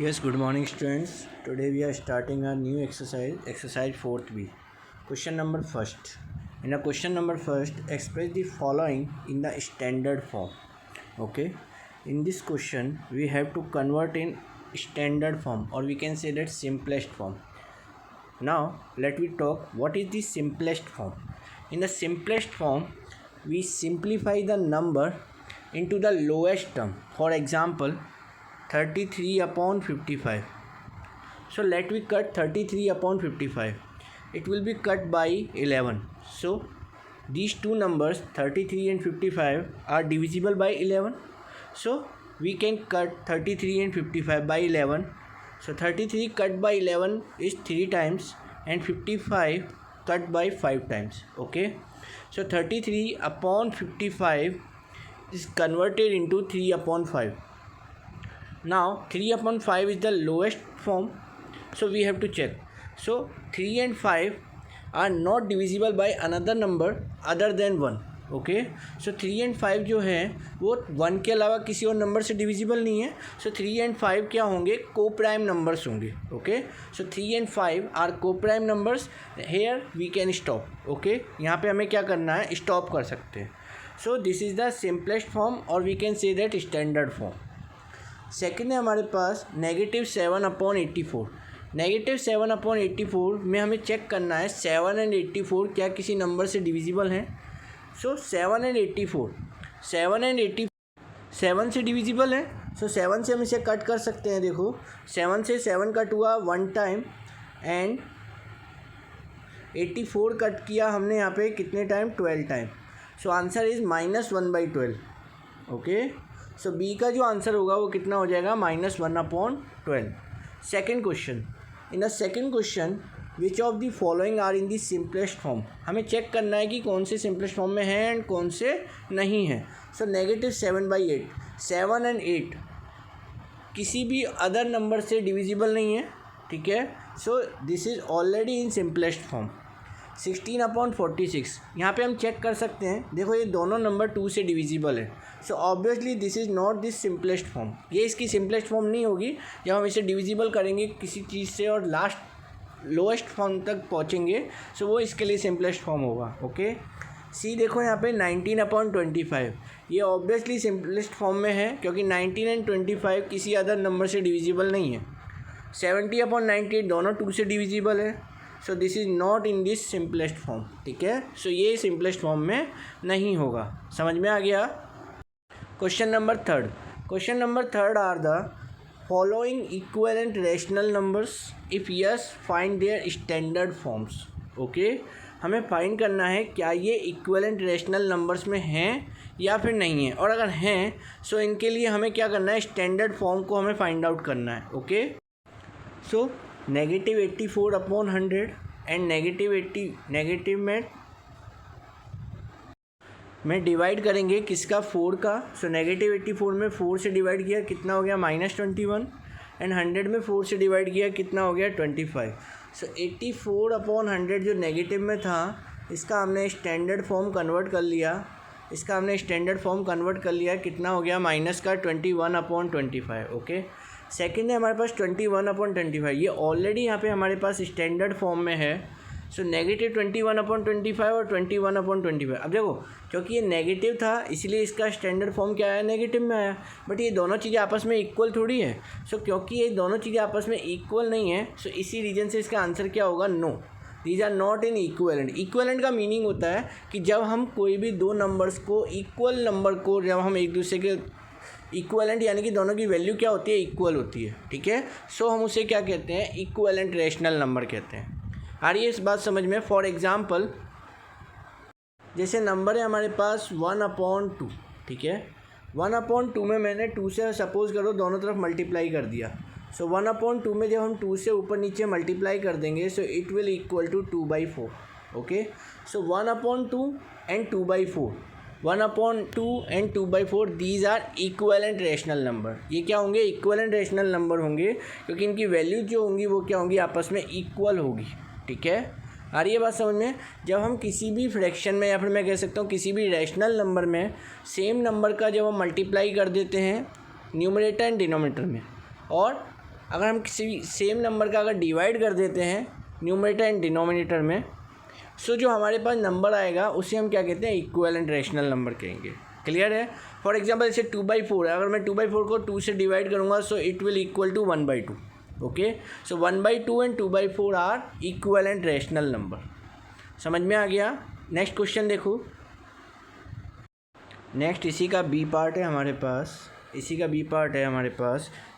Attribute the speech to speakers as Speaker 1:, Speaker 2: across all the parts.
Speaker 1: Yes, good morning students. Today we are starting our new exercise 4th B. Question number first. In the question number first, express the following in the standard form. Okay. In this question, we have to convert in standard form, or we can say that simplest form. Now, let me talk what is the simplest form. In the simplest form, we simplify the number into the lowest term. For example, 33 upon 55. So let me cut 33 upon 55. It will be cut by 11. So these two numbers 33 and 55 are divisible by 11. So we can cut 33 and 55 by 11. So 33 cut by 11 is 3 times and 55 cut by 5 times. Okay. So 33 upon 55 is converted into 3 upon 5. Now 3 upon 5 is the lowest form, so we have to check. So 3 and 5 are not divisible by another number other than 1. Okay, so 3 and 5 जो है वो 1 के अलावा किसी और number से divisible नहीं है. सो 3 and 5 क्या होंगे? को प्राइम नंबर्स होंगे. Okay, so 3 and 5 are coprime numbers. Here we can stop. Okay, यहाँ पे हमें क्या करना है? स्टॉप कर सकते हैं. So this is the simplest form और we can say that standard form. Second है हमारे पास -7/84. -7/84 में हमें चेक करना है 7 and 84 क्या किसी नंबर से डिविजिबल हैं. सो 7 and 84, 7 से डिविजिबल है. सो 7 से हम इसे कट कर सकते हैं. देखो 7 से 7 कट हुआ 1 टाइम एंड 84 कट किया हमने यहाँ पे कितने time? 12 time. So answer is -1/12. Okay, so B का जो आंसर होगा वो कितना हो जाएगा? -1/12. Second question. In the second question which of the following are in the simplest form. हमें चेक करना है कि कौन से सिंपलेस्ट फॉर्म में है एंड कौन से नहीं है. सो -7/8, 7 and 8 किसी भी अदर नंबर से डिविजिबल नहीं है. ठीक है, सो this is already in simplest form. 16/46 यहाँ पे हम चेक कर सकते हैं. देखो ये दोनों नंबर 2 से डिविजिबल है. So obviously this is not this simplest form. ये इसकी सिंपलेस्ट फॉर्म नहीं होगी. जब हम इसे डिविजिबल करेंगे किसी चीज़ से और लास्ट लोएस्ट फॉर्म तक पहुँचेंगे, सो वो इसके लिए सिंपलेस्ट फॉर्म होगा. ओके, सी देखो यहाँ पे 19/25. ये ऑब्वियसली सिंपलेस्ट फॉर्म में है क्योंकि 19 and 25 किसी अदर नंबर से डिविजिबल नहीं है. 70/98 दोनों 2 से डिविजिबल है. सो this is not in this simplest form. ठीक है, सो ये सिंपलेस्ट फॉर्म में नहीं होगा. समझ में आ गया. Question number third are the following equivalent rational numbers. If yes find their standard forms. Okay, हमें फाइंड करना है क्या ये इक्विवेलेंट रैशनल नंबर्स में हैं या फिर नहीं है, और अगर हैं सो इनके लिए हमें क्या करना है? स्टैंडर्ड फॉर्म को हमें फाइंड आउट करना है. ओके, सो -84/100 एंड नेगेटिव में डिवाइड करेंगे किसका? 4 का. सो -84 में 4 से डिवाइड किया कितना हो गया? -21. एंड 100 में 4 से डिवाइड किया कितना हो गया? 25. सो 84/100 जो नेगेटिव में था इसका हमने स्टैंडर्ड फॉर्म कन्वर्ट कर लिया. कितना हो गया? माइनस का 21/25. ओके, सेकेंड है हमारे पास 21/25. ये ऑलरेडी यहाँ पे हमारे पास स्टैंडर्ड फॉर्म में है. सो -21/25 और 21/25. अब देखो क्योंकि ये नेगेटिव था इसलिए इसका स्टैंडर्ड फॉर्म क्या आया? नेगेटिव में आया. बट ये दोनों चीज़ें आपस में इक्वल थोड़ी है. सो क्योंकि ये दोनों चीज़ें आपस में इक्वल नहीं है, सो इसी रीजन से इसका आंसर क्या होगा? No, these are not in equivalent. Equivalent का मीनिंग होता है कि जब हम कोई भी दो नंबर्स को इक्वल नंबर को जब हम एक दूसरे के इक्विवेलेंट यानी कि दोनों की वैल्यू क्या होती है? इक्वल होती है. ठीक है, सो हम उसे क्या कहते हैं? इक्विवेलेंट रैशनल नंबर कहते हैं. आ रही है इस बात समझ में. फॉर एग्जांपल जैसे नंबर है हमारे पास 1/2. ठीक है, 1/2 में मैंने 2 से सपोज करो दोनों तरफ मल्टीप्लाई कर दिया. सो 1/2 में जब हम 2 से ऊपर नीचे मल्टीप्लाई कर देंगे so it will equal to 2/4. Okay, so 1/2 and 2/4, 1/2 and 2/4 these are equivalent rational number. ये क्या होंगे? इक्विवेलेंट रैशनल नंबर होंगे क्योंकि इनकी वैल्यू जो होंगी वो क्या होंगी? आपस में इक्वल होगी. ठीक है, आ रही है बात समझ में. जब हम किसी भी फ्रैक्शन में या फिर मैं कह सकता हूँ किसी भी रैशनल नंबर में सेम नंबर का जब हम मल्टीप्लाई कर देते हैं न्यूमरेटर एंड डिनोमिनेटर में और अगर हम किसी सेम नंबर का अगर डिवाइड कर देते हैं न्यूमरेटर एंड डिनोमिनेटर में, सो जो हमारे पास नंबर आएगा उसे हम क्या कहते हैं, इक्विवेलेंट रैशनल नंबर कहेंगे। क्लियर है। फॉर एग्जांपल जैसे 2/4 है, अगर मैं 2/4 को 2 से डिवाइड करूँगा so it will equal to 1/2। Okay, so 1/2 and 2/4 are equivalent rational number. समझ में आ गया। नेक्स्ट क्वेश्चन देखो। नेक्स्ट इसी का बी पार्ट है हमारे पास,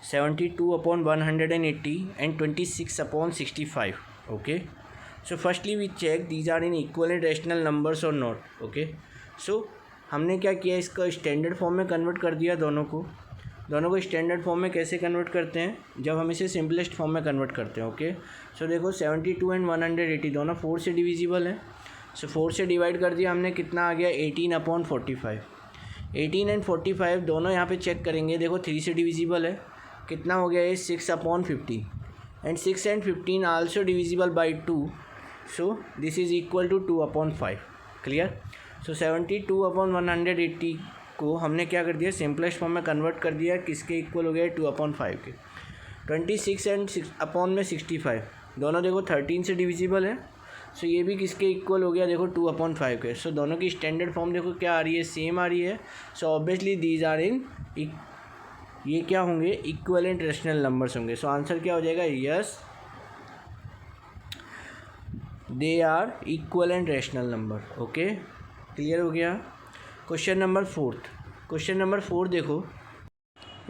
Speaker 1: 72/180 and 26/65। Okay, so firstly we check these are in equivalent rational numbers और नॉट। ओके, सो हमने क्या किया, इसका स्टैंडर्ड फॉर्म में कन्वर्ट कर दिया दोनों को स्टैंडर्ड फॉर्म में कैसे कन्वर्ट करते हैं, जब हम इसे सिंपलेस्ट फॉर्म में कन्वर्ट करते हैं। ओके, सो देखो 72 एंड 180 दोनों 4 से डिविजिबल है, सो 4 से डिवाइड कर दिया हमने, कितना आ गया 18/45। 18 एंड 45 दोनों यहाँ पे चेक करेंगे, देखो 3 से डिविजिबल है, कितना हो गया ये 6/15 and 6 and 15 also divisible by 2, so this is equal to 2/5। Clear. So 72/180 को हमने क्या कर दिया, सिंपलेस्ट फॉर्म में कन्वर्ट कर दिया, किसके इक्वल हो गया 2/5 के। 26 एंड 65 दोनों देखो 13 से डिविजिबल है, सो ये भी किसके इक्वल हो गया, देखो 2/5 के। सो दोनों की स्टैंडर्ड फॉर्म देखो क्या आ रही है, सेम आ रही है। So obviously these are in, ये क्या होंगे, इक्विवेलेंट रैशनल नंबर्स होंगे। सो आंसर क्या हो जाएगा, yes they are equivalent rational number. Okay, clear हो गया। क्वेश्चन नंबर 4 देखो।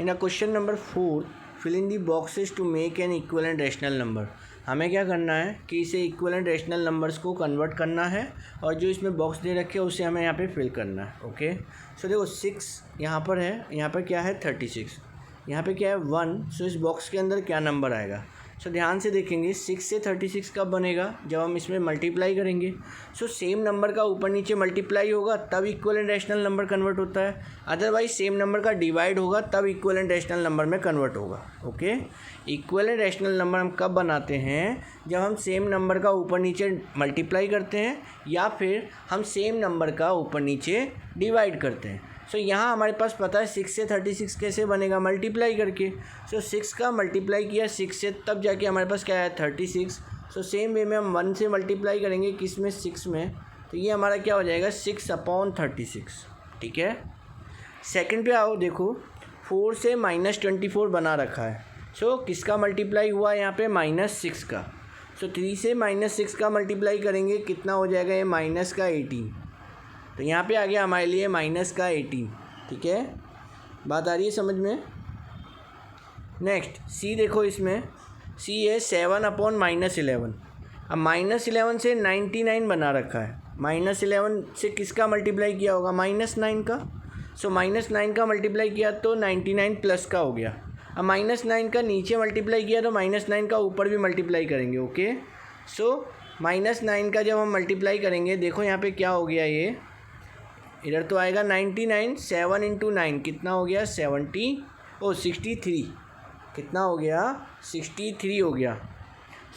Speaker 1: In a question number 4 fill in the boxes to make an equivalent rational number. हमें क्या करना है कि इसे इक्विवेलेंट रैशनल नंबर्स को कन्वर्ट करना है और जो इसमें बॉक्स दे रखे हैं उसे हमें यहाँ पे फिल करना है। ओके, सो देखो 6 यहाँ पर है, यहाँ पर क्या है 36, यहाँ पे क्या है 1, सो इस बॉक्स के अंदर क्या नंबर आएगा। सो ध्यान से देखेंगे 6 से 36 कब बनेगा, जब हम इसमें मल्टीप्लाई करेंगे। सो सेम नंबर का ऊपर नीचे मल्टीप्लाई होगा तब इक्विवेलेंट रैशनल नंबर कन्वर्ट होता है, अदरवाइज सेम नंबर का डिवाइड होगा तब इक्विवेलेंट रैशनल नंबर में कन्वर्ट होगा। ओके, इक्विवेलेंट रैशनल नंबर हम कब बनाते हैं, जब हम सेम नंबर का ऊपर नीचे मल्टीप्लाई करते हैं या फिर हम सेम नंबर का ऊपर नीचे डिवाइड करते हैं। सो यहाँ हमारे पास पता है 6 से 36 कैसे बनेगा, मल्टीप्लाई करके। सो 6 का मल्टीप्लाई किया 6 से, तब जाके हमारे पास क्या है 36। सो सेम वे में हम 1 से मल्टीप्लाई करेंगे, किस में 6 में, तो ये हमारा क्या हो जाएगा 6/36। ठीक है। सेकंड पे आओ, देखो 4 से -24 बना रखा है। सो किसका मल्टीप्लाई हुआ यहाँ पे, -6 का। सो 3 से -6 का मल्टीप्लाई करेंगे, कितना हो जाएगा ये -18। तो यहाँ पे आ गया हमारे लिए -18। ठीक है, बात आ रही है समझ में। नेक्स्ट सी देखो, इसमें सी है 7/-11। अब -11 से 99 बना रखा है, -11 से किसका मल्टीप्लाई किया होगा, -9 का। सो -9 का मल्टीप्लाई किया तो 99 प्लस का हो गया। अब -9 का नीचे मल्टीप्लाई किया तो -9 का ऊपर भी मल्टीप्लाई करेंगे। ओके, सो -9 का जब हम मल्टीप्लाई करेंगे, देखो यहाँ पे क्या हो गया, ये इधर तो आएगा 99, 7 × 9 कितना हो गया 63, कितना हो गया 63 हो गया।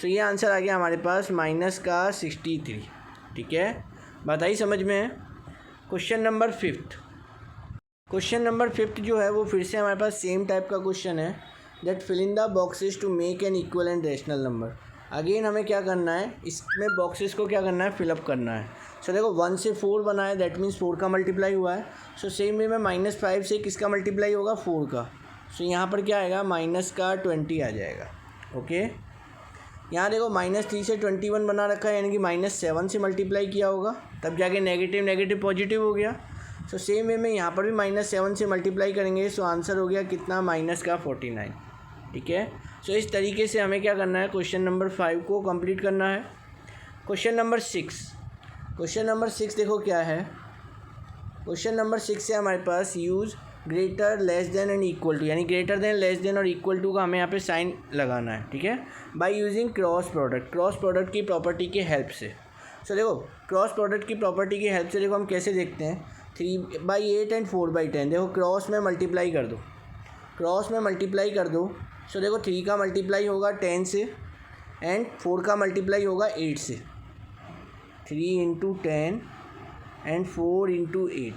Speaker 1: सो ये आंसर आ गया हमारे पास -63। ठीक है, बात आई समझ में। क्वेश्चन नंबर 5 जो है वो फिर से हमारे पास सेम टाइप का क्वेश्चन है, that fill in the boxes to make an equivalent rational number. Again हमें क्या करना है, इसमें बॉक्सेस को क्या करना है, फिलअप करना है। सो देखो 1 से 4 बना है, दैट मीन्स 4 का मल्टीप्लाई हुआ है। सो सेम वे में -5 से किसका मल्टीप्लाई होगा, 4 का। सो यहाँ पर क्या आएगा, -20 आ जाएगा। ओके, यहाँ देखो -3 से 21 बना रखा है, यानी कि -7 से मल्टीप्लाई किया होगा तब जाके नेगेटिव पॉजिटिव हो गया। सो सेम वे में यहाँ पर भी -7 से मल्टीप्लाई करेंगे, सो आंसर हो गया कितना, -49। ठीक है। सो इस तरीके से हमें क्या करना है, क्वेश्चन नंबर 5 को कंप्लीट करना है। क्वेश्चन नंबर 6 देखो क्या है। क्वेश्चन नंबर 6 से हमारे पास use greater, less than and equal to, यानी ग्रेटर देन, लेस देन और इक्वल टू का हमें यहाँ पे साइन लगाना है। ठीक है, बाय यूजिंग क्रॉस प्रोडक्ट की प्रॉपर्टी के हेल्प से। सो देखो क्रॉस प्रोडक्ट की प्रॉपर्टी की हेल्प से देखो हम कैसे देखते हैं, 3/8 एंड 4/10। देखो क्रॉस में मल्टीप्लाई कर दो। सो देखो 3 का मल्टीप्लाई होगा 10 से एंड 4 का मल्टीप्लाई होगा 8 से। 3 × 10 एंड 4 × 8,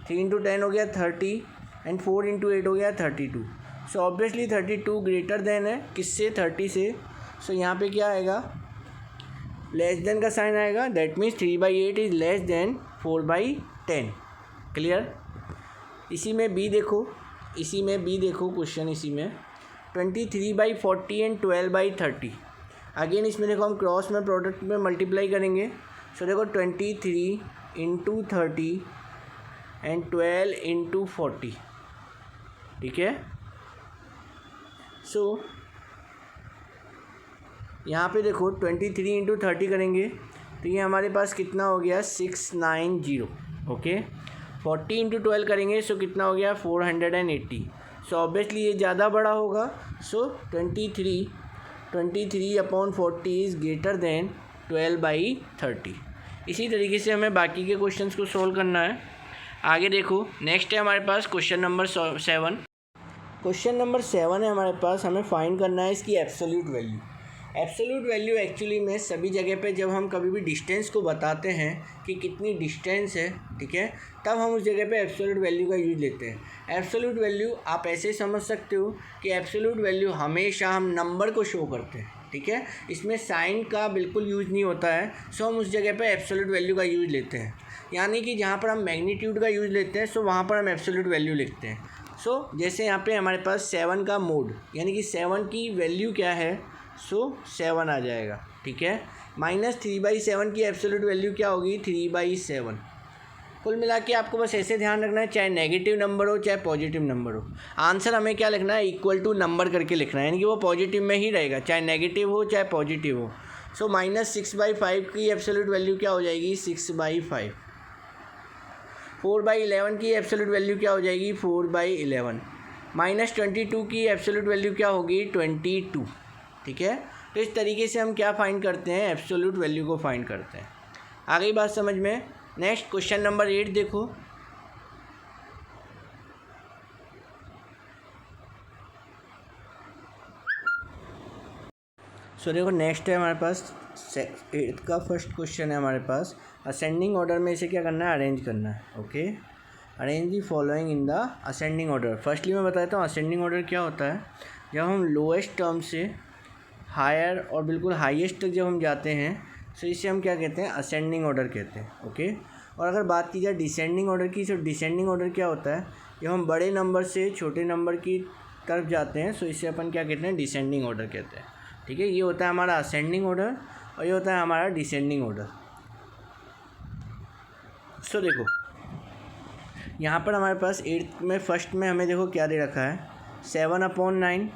Speaker 1: 3 × 10 हो गया 30 एंड 4 × 8 हो गया 32। सो ऑब्वियसली 32 ग्रेटर देन है किससे, 30 से। सो यहाँ पे क्या आएगा, लेस देन का साइन आएगा, that means 3/8 is less than 4/10। Clear. इसी में बी देखो, क्वेश्चन इसी में 23/40 एंड 12/30। अगेन इसमें देखो हम क्रॉस में प्रोडक्ट में मल्टीप्लाई करेंगे। सो देखो 23 इंटू 30 एंड 12 इंटू 40, ठीक है। सो यहाँ पे देखो 23 इंटू 30 करेंगे तो ये हमारे पास कितना हो गया, 690। ओके, 40 इंटू 12 करेंगे सो कितना हो गया, 480। सो ऑब्वियसली ये ज़्यादा बड़ा होगा। सो 23/40 इज़ ग्रेटर देन 12/30। इसी तरीके से हमें बाकी के क्वेश्चंस को सोल्व करना है। आगे देखो, नेक्स्ट है हमारे पास क्वेश्चन नंबर 7। क्वेश्चन नंबर 7 है हमारे पास, हमें फाइंड करना है इसकी absolute value. Absolute value actually में सभी जगह पे जब हम कभी भी डिस्टेंस को बताते हैं कि कितनी डिस्टेंस है, ठीक है, तब हम उस जगह पे एब्सोल्यूट वैल्यू का यूज़ लेते हैं। एब्सोल्यूट वैल्यू आप ऐसे समझ सकते हो कि एब्सोल्यूट वैल्यू हमेशा हम नंबर को शो करते हैं, ठीक है, इसमें साइन का बिल्कुल यूज़ नहीं होता है। सो हम उस जगह पे एब्सोल्यूट वैल्यू का यूज़ लेते हैं, यानी कि जहाँ पर हम मैग्नीट्यूड का यूज़ लेते हैं सो वहाँ पर हम एब्सोल्यूट वैल्यू लिखते हैं। सो जैसे यहाँ पे हमारे पास 7 का मोड, यानी कि 7 की वैल्यू क्या है, सो 7 आ जाएगा, ठीक है। -3/7 की एब्सोल्यूट वैल्यू क्या होगी, 3/7। कुल मिला के आपको बस ऐसे ध्यान रखना है, चाहे नेगेटिव नंबर हो चाहे पॉजिटिव नंबर हो, आंसर हमें क्या लिखना है, इक्वल टू नंबर करके लिखना है, यानी कि वो पॉजिटिव में ही रहेगा, चाहे नेगेटिव हो चाहे पॉजिटिव हो। सो -6/5 की एब्सोल्यूट वैल्यू क्या हो जाएगी, 6/5। 4/11 की एब्सोल्यूट वैल्यू क्या हो जाएगी, 4/11। -22 की एब्सोल्यूट वैल्यू क्या होगी, 22, ठीक है। तो इस तरीके से हम क्या फाइंड करते हैं, एब्सोल्यूट वैल्यू को फाइंड करते हैं। आ गई बात समझ में। नेक्स्ट क्वेश्चन नंबर 8 देखो। सो देखो नेक्स्ट है हमारे पास 8th का फर्स्ट क्वेश्चन है हमारे पास, असेंडिंग ऑर्डर में इसे क्या करना है, अरेंज करना है। Okay, arrange the following in the ascending order. Firstly मैं बताता हूँ असेंडिंग ऑर्डर क्या होता है। जब हम लोएस्ट टर्म से हायर और बिल्कुल हाईएस्ट तक जब हम जाते हैं तो इसे हम क्या कहते हैं, असेंडिंग ऑर्डर कहते हैं। ओके, और अगर बात की जाए डिसेंडिंग ऑर्डर की, तो डिसेंडिंग ऑर्डर क्या होता है, जब हम बड़े नंबर से छोटे नंबर की तरफ जाते हैं तो इसे अपन क्या कहते हैं, डिसेंडिंग ऑर्डर कहते हैं, ठीक है। ये होता है हमारा असेंडिंग ऑर्डर और ये होता है हमारा डिसेंडिंग ऑर्डर। सो देखो यहाँ पर हमारे पास 8th में फर्स्ट में हमें देखो क्या दे रखा है, 7/9,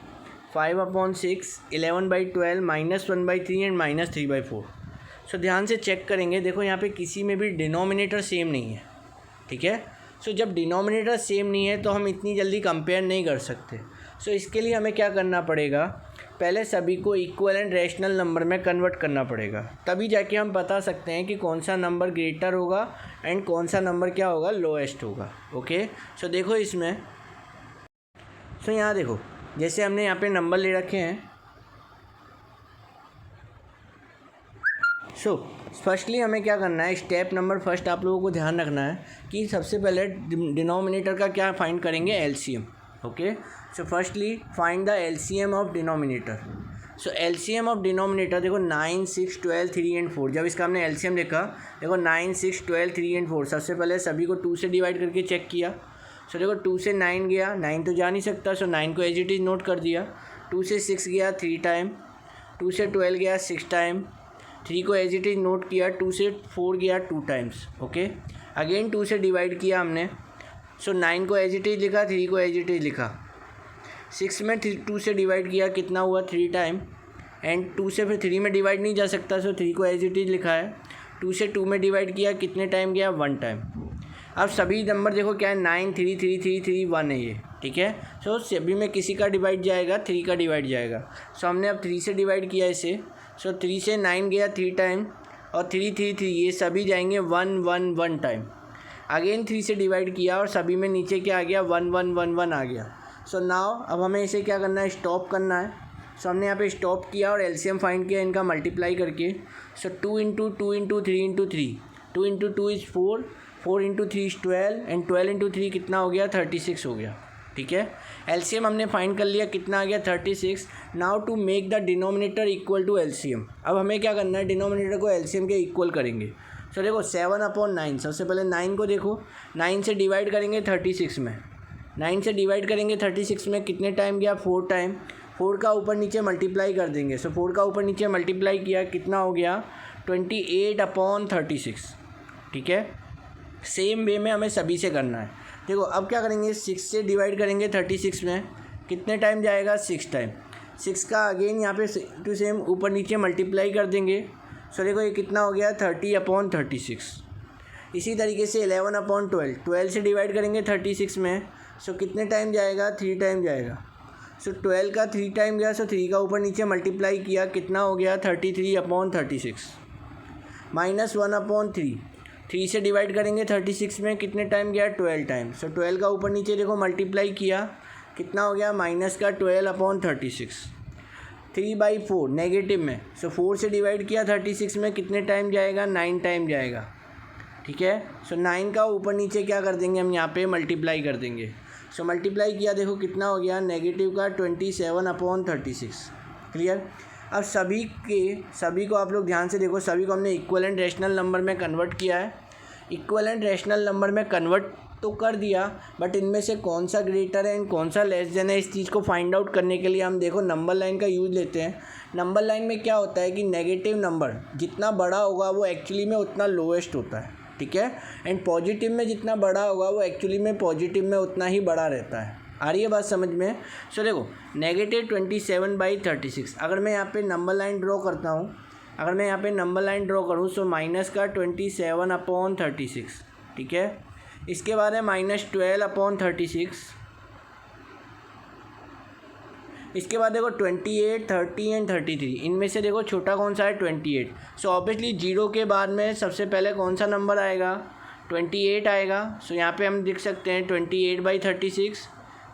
Speaker 1: 5/6, 11/12, -1/3 एंड -3/4। सो ध्यान से चेक करेंगे, देखो यहाँ पे किसी में भी डिनोमिनेटर सेम नहीं है, ठीक है। सो जब डिनोमिनेटर सेम नहीं है तो हम इतनी जल्दी कंपेयर नहीं कर सकते। सो इसके लिए हमें क्या करना पड़ेगा, पहले सभी को इक्वल एंड रैशनल नंबर में कन्वर्ट करना पड़ेगा, तभी जाके हम बता सकते हैं कि कौन सा नंबर ग्रेटर होगा एंड कौन सा नंबर क्या होगा, लोएस्ट होगा। ओके, सो देखो इसमें, सो यहाँ देखो जैसे हमने यहाँ पे नंबर ले रखे हैं। सो फर्स्टली हमें क्या करना है, स्टेप नंबर फर्स्ट आप लोगों को ध्यान रखना है कि सबसे पहले डिनोमिनेटर का क्या फाइंड करेंगे, LCM. Okay, so firstly find the LCM of denominator. So LCM of denominator देखो 9, 6, 12, 3 एंड 4। जब इसका हमने एलसीएम देखा, देखो 9, 6, 12, 3 एंड 4, सबसे पहले सभी को 2 से डिवाइड करके चेक किया। सो देखो 2 से 9 गया, 9 तो जा नहीं सकता, सो 9 को एज इट इज़ नोट कर दिया। 2 से 6 गया 3 टाइम, 2 से 12 गया 6 टाइम, 3 को एज इट इज़ नोट किया, 2 से 4 गया 2 टाइम्स। ओके, अगेन 2 से डिवाइड किया हमने, सो 9 को एज इट इज़ लिखा, 3 को एज इट इज़ लिखा। 6 में 2 से डिवाइड किया, कितना हुआ 3 टाइम, एंड 2 से फिर 3 में डिवाइड नहीं जा सकता, सो 3 को एज इट इज़ लिखा है। 2 से 2 में डिवाइड किया, कितने टाइम गया, 1 टाइम। अब सभी नंबर देखो क्या है, 9, 3, 3, 3, 3, 1 है ये, ठीक है। सो सभी में किसी का डिवाइड जाएगा, 3 का डिवाइड जाएगा। सो हमने अब 3 से डिवाइड किया इसे, सो 3 से 9 गया 3 टाइम, और 3, 3, 3 ये सभी जाएंगे 1, 1, 1 टाइम। अगेन 3 से डिवाइड किया और सभी में नीचे क्या आ गया, 1, 1, 1, 1 आ गया। सो नाउ अब हमें इसे क्या करना है, स्टॉप करना है। सो हमने यहाँ पे स्टॉप किया और एलसीएम फाइंड किया इनका मल्टीप्लाई करके। सो 2 into 2 into 3 into 3, 2 into 2 is 4, 4 into 3 is 12, and 12 into 3 कितना हो गया, 36 हो गया, ठीक है। एलसीएम हमने फाइंड कर लिया, कितना आ गया 36। Now to make the denominator equal to LCM, अब हमें क्या करना है, डिनोमिनेटर को एलसीएम के इक्वल करेंगे। सो देखो 7/9, सबसे पहले 9 को देखो, 9 से डिवाइड करेंगे 36 में, 9 से डिवाइड करेंगे 36 में, कितने टाइम गया 4 टाइम, 4 का ऊपर नीचे मल्टीप्लाई कर देंगे। सो 4 का ऊपर नीचे मल्टीप्लाई किया, कितना हो गया 28/36, ठीक है। सेम वे में हमें सभी से करना है। देखो अब क्या करेंगे, 6 से डिवाइड करेंगे 36 में, कितने टाइम जाएगा 6 टाइम, 6 का अगेन यहाँ पे टू सेम ऊपर नीचे मल्टीप्लाई कर देंगे। सो देखो ये कितना हो गया 30/36। इसी तरीके से 11/12, 12 से डिवाइड करेंगे 36 में, सो कितने टाइम जाएगा 3 टाइम जाएगा। सो 12 का 3 टाइम गया, सो 3 का ऊपर नीचे मल्टीप्लाई किया, कितना हो गया 33/36 माइनस 1/3, 3 से डिवाइड करेंगे 36 में, कितने टाइम गया 12 टाइम। सो 12 का ऊपर नीचे देखो मल्टीप्लाई किया, कितना हो गया माइनस का 12/36, 3/4 नेगेटिव में। सो 4 से डिवाइड किया 36 में, कितने टाइम जाएगा 9 टाइम जाएगा, ठीक है। सो 9 का ऊपर नीचे क्या कर देंगे हम यहाँ पे मल्टीप्लाई कर देंगे। सो मल्टीप्लाई किया, देखो कितना हो गया नेगेटिव का 27/36, क्लियर। अब सभी को आप लोग ध्यान से देखो, सभी को हमने इक्विवेलेंट रैशनल नंबर में कन्वर्ट किया है। इक्विवेलेंट रैशनल नंबर में कन्वर्ट तो कर दिया, बट इनमें से कौन सा ग्रेटर है एंड कौन सा लेस देन है, इस चीज़ को फाइंड आउट करने के लिए हम देखो नंबर लाइन का यूज़ लेते हैं। नंबर लाइन में क्या होता है कि नेगेटिव नंबर जितना बड़ा होगा वो एक्चुअली में उतना लोएस्ट होता है, ठीक है। एंड पॉजिटिव में जितना बड़ा होगा वो एक्चुअली में पॉजिटिव में उतना ही बड़ा रहता है। आ रही है बात समझ में। सो देखो -27/36, अगर मैं यहाँ पे नंबर लाइन ड्रॉ करता हूँ, अगर मैं यहाँ पे नंबर लाइन ड्रॉ करूँ, सो माइनस का 27/36, ठीक है। इसके बाद है -12/36, इसके बाद देखो 28, 30 एंड 33, इनमें से देखो छोटा कौन सा है 28। सो ऑब्वियसली 0 के बाद में सबसे पहले कौन सा नंबर आएगा 28 आएगा। सो यहाँ पे हम लिख सकते हैं 28/36।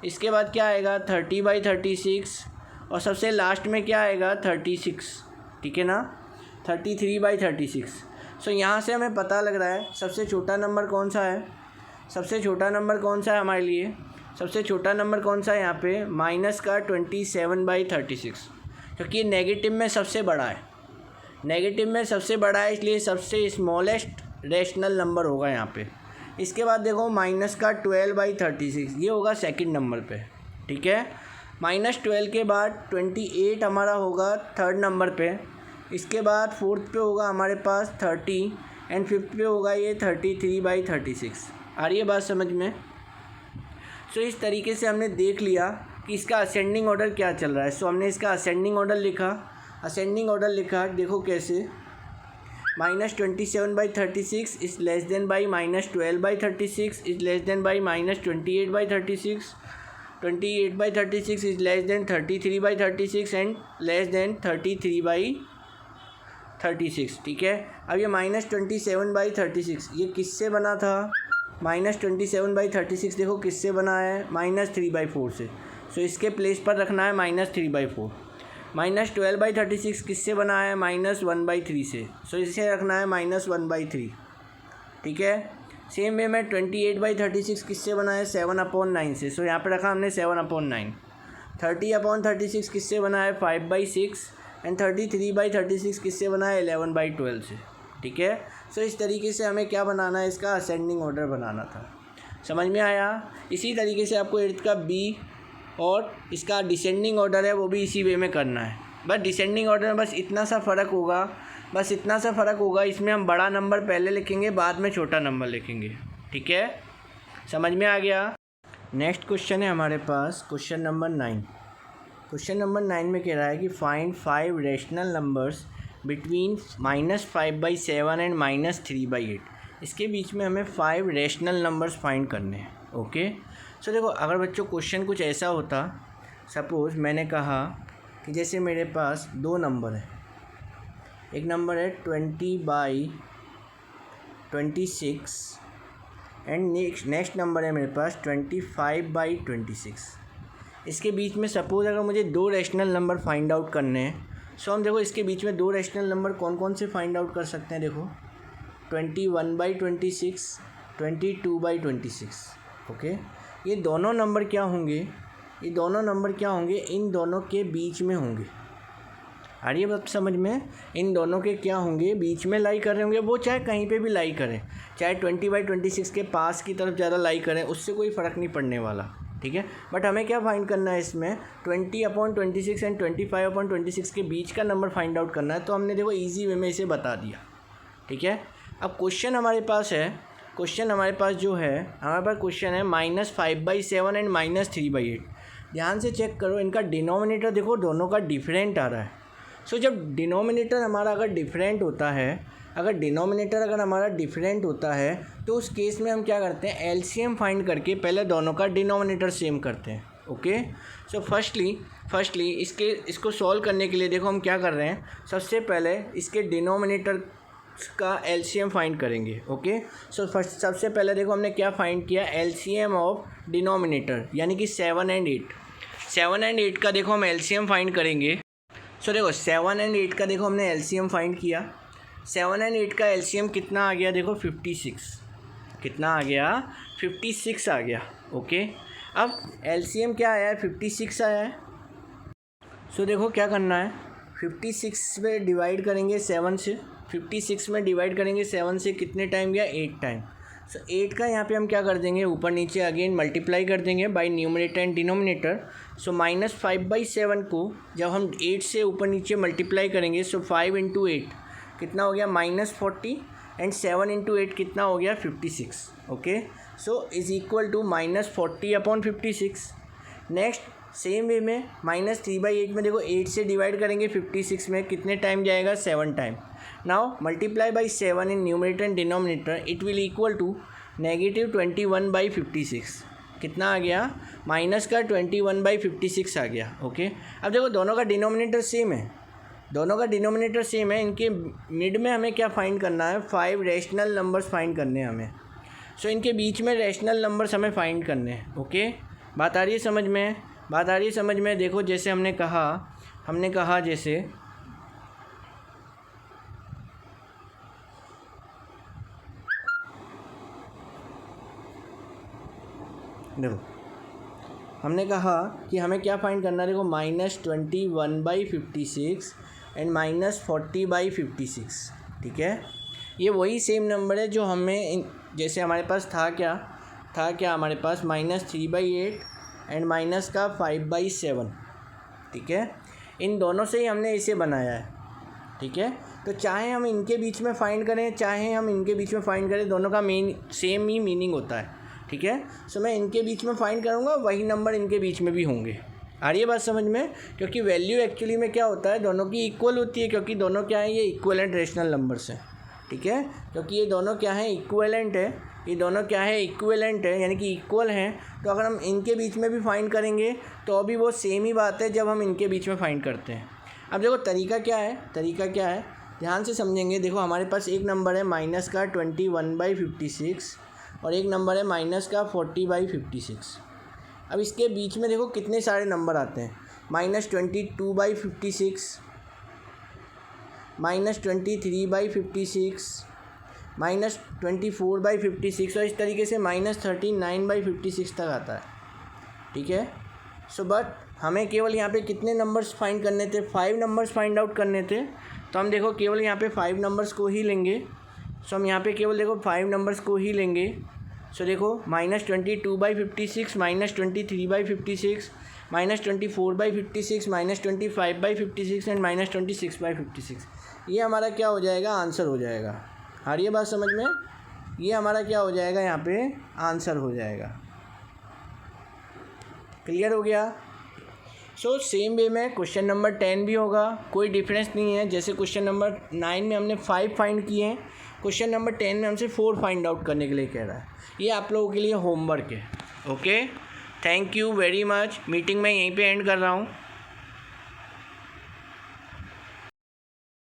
Speaker 1: इसके बाद क्या आएगा 30/36, और सबसे लास्ट में क्या आएगा 36, ठीक है ना, 33/36। सो यहाँ से हमें पता लग रहा है सबसे छोटा नंबर कौन सा है, सबसे छोटा नंबर कौन सा है हमारे लिए, सबसे छोटा नंबर कौन सा है यहाँ पे माइनस का 27/36, क्योंकि नेगेटिव में सबसे बड़ा है, नेगेटिव में सबसे बड़ा है, इसलिए सबसे स्मॉलेस्ट रैशनल नंबर होगा यहाँ पे। इसके बाद देखो माइनस का 12/36, ये होगा सेकंड नंबर पे, ठीक है। -12 के बाद 28 हमारा होगा थर्ड नंबर पे। इसके बाद फोर्थ पे होगा हमारे पास 30 एंड फिफ्थ पे होगा ये 33/36। आ रही है बात समझ में। सो इस तरीके से हमने देख लिया कि इसका असेंडिंग ऑर्डर क्या चल रहा है। सो हमने इसका असेंडिंग ऑर्डर लिखा, असेंडिंग ऑर्डर लिखा, देखो कैसे, -27/36 is less than by -12/36 is less than by -28/36, 28/36 is less than 33/36 and less than 33/36, ठीक है। अब ये -27/36 ये किससे बना था, -27/36 देखो किससे बना है -3/4 से। सो इसके प्लेस पर रखना है -3/4। -12/36 किससे बना है -1/3 से। सो इसे रखना है -1/3, ठीक है। सेम वे में 28/36 किससे बना है 7/9 से। सो यहाँ पे रखा हमने 7/9। 30/36 किससे बना है 5/6 एंड 33/36 किससे बना है 11/12 से, ठीक है। सो इस तरीके से हमें क्या बनाना है, इसका असेंडिंग ऑर्डर बनाना था। समझ में आया। इसी तरीके से आपको 8th का बी और इसका डिसेंडिंग ऑर्डर है वो भी इसी वे में करना है। बस डिसेंडिंग ऑर्डर में बस इतना सा फ़र्क होगा, बस इतना सा फ़र्क होगा, इसमें हम बड़ा नंबर पहले लिखेंगे, बाद में छोटा नंबर लिखेंगे, ठीक है। समझ में आ गया। नेक्स्ट क्वेश्चन है हमारे पास क्वेश्चन नंबर 9। क्वेश्चन नंबर 9 में कह रहा है कि find 5 rational numbers between -5/7 and -3/8। इसके बीच में हमें 5 रैशनल नंबर्स फाइंड करने हैं, ओके। सो देखो अगर बच्चों क्वेश्चन कुछ ऐसा होता, सपोज़ मैंने कहा कि जैसे मेरे पास 2 नंबर है, एक नंबर है 20/26 एंड नेक्स्ट नंबर है मेरे पास 25/26। इसके बीच में सपोज़ अगर मुझे 2 रैशनल नंबर फाइंड आउट करने हैं, सो हम देखो इसके बीच में 2 रैशनल नंबर कौन कौन से फाइंड आउट कर सकते हैं। देखो 21/26, 22/26, ओके। ये दोनों नंबर क्या होंगे, ये दोनों नंबर क्या होंगे, इन दोनों के बीच में होंगे। आ रही है बात समझ में? इन दोनों के क्या होंगे, बीच में लाई कर रहे होंगे। वो चाहे कहीं पे भी लाई करें, चाहे 20/26 के पास की तरफ ज़्यादा लाई करें, उससे कोई फ़र्क नहीं पड़ने वाला, ठीक है। बट हमें क्या फाइंड करना है इसमें, 20/26 एंड 25/26 के बीच का नंबर फाइंड आउट करना है। तो हमने देखो ईजी वे में इसे बता दिया, ठीक है। अब क्वेश्चन हमारे पास है, क्वेश्चन हमारे पास जो है, हमारे पास क्वेश्चन है -5/7 एंड -3/8। ध्यान से चेक करो, इनका डिनोमिनेटर देखो दोनों का डिफरेंट आ रहा है। सो जब डिनोमिनेटर हमारा अगर डिफरेंट होता है, अगर डिनोमिनेटर अगर हमारा डिफरेंट होता है, तो उस केस में हम क्या करते हैं, एलसीएम फाइंड करके पहले दोनों का डिनोमिनेटर सेम करते हैं। ओके, सो फर्स्टली इसको सॉल्व करने के लिए देखो हम क्या कर रहे हैं, सबसे पहले इसके डिनोमिनेटर का एलसीएम फाइंड करेंगे। ओके, सो फर्स्ट सबसे पहले देखो हमने क्या फाइंड किया, एलसीएम ऑफ डिनोमिनेटर, यानी कि 7 एंड 8। 7 एंड 8 का देखो हम एलसीएम फाइंड करेंगे। सो देखो 7 एंड 8 का देखो हमने एलसीएम फाइंड किया। 7 एंड 8 का एलसीएम कितना आ गया, देखो 56। कितना आ गया, 56 आ गया। ओके, अब एलसीएम क्या आया है, 56 आया है। सो देखो क्या करना है, 56 में डिवाइड करेंगे 7 से, 56 में डिवाइड करेंगे 7 से, कितने टाइम गया, 8 टाइम। सो 8 का यहाँ पे हम क्या कर देंगे, ऊपर नीचे अगेन मल्टीप्लाई कर देंगे बाय न्यूमरेटर एंड डिनोमिनेटर। सो -5/7 को जब हम 8 से ऊपर नीचे मल्टीप्लाई करेंगे, सो 5 × 8 कितना हो गया, -40 एंड 7 × 8 कितना हो गया, 56। Okay, so is equal to -40/56। Next same way में -3/8 में देखो 8 से डिवाइड करेंगे 56 में, कितने टाइम जाएगा, 7 time. Now multiply by 7 in numerator and denominator, it will equal to -21/56। कितना आ गया, माइनस का 21/56 आ गया। ओके, अब देखो दोनों का डिनोमिनेटर सेम है, दोनों का डिनोमिनेटर सेम है। इनके मिड में हमें क्या फाइंड करना है, 5 रैशनल नंबर्स फाइंड करने हैं हमें। सो इनके बीच में रैशनल नंबर्स हमें फाइंड करने हैं। ओके, बात आ रही है समझ में, बात आ रही है समझ में। देखो जैसे हमने कहा जैसे देखो हमने कहा कि हमें क्या फाइंड करना है, देखो -21/56 एंड -40/56, ठीक है। ये वही सेम नंबर है जो हमें जैसे हमारे पास था क्या हमारे पास -3/8 एंड माइनस का 5/7, ठीक है। इन दोनों से ही हमने इसे बनाया है, ठीक है। तो चाहे हम इनके बीच में फाइंड करें, चाहे हम इनके बीच में फाइंड करें, दोनों का सेम ही मीनिंग होता है, ठीक है। सो मैं इनके बीच में फाइंड करूँगा, वही नंबर इनके बीच में भी होंगे। आ रही है बात समझ में, क्योंकि वैल्यू एक्चुअली में क्या होता है, दोनों की इक्वल होती है, क्योंकि दोनों क्या है, ये इक्वलेंट रेशनल नंबर्स हैं, ठीक है। क्योंकि ये दोनों क्या है, इक्वलेंट है, ये दोनों क्या है, इक्वलेंट है, यानी कि इक्वल हैं। तो अगर हम इनके बीच में भी फाइंड करेंगे तो अभी वो सेम ही बात है जब हम इनके बीच में फाइंड करते हैं। अब देखो तरीका क्या है, ध्यान से समझेंगे। देखो हमारे पास एक नंबर है माइनस का 21/56 और एक नंबर है माइनस का 40/56। अब इसके बीच में देखो कितने सारे नंबर आते हैं, -22/56, -23/56, -24/56 और इस तरीके से -39/56 तक आता है, ठीक है। सो बट हमें केवल यहाँ पे कितने नंबर्स फाइंड करने थे, 5 नंबर्स फाइंड आउट करने थे। तो हम देखो केवल यहाँ पे 5 नंबर्स को ही लेंगे। सो हम यहाँ पे केवल देखो 5 नंबर्स को ही लेंगे। सो देखो -22/56, -23/56, -24/56, -25/56 एंड -26/56। ये हमारा क्या हो जाएगा, आंसर हो जाएगा। आ रही है बात समझ में, ये हमारा क्या हो जाएगा, यहाँ पे आंसर हो जाएगा। क्लियर हो गया। सो सेम वे में क्वेश्चन नंबर 10 भी होगा, कोई डिफरेंस नहीं है। जैसे क्वेश्चन नंबर 9 में हमने 5 फाइंड किए हैं, क्वेश्चन नंबर 10 में हमसे 4 फाइंड आउट करने के लिए कह रहा है। ये आप लोगों के लिए होमवर्क है। Okay, thank you very much. Meeting मैं यहीं पे एंड कर रहा हूँ।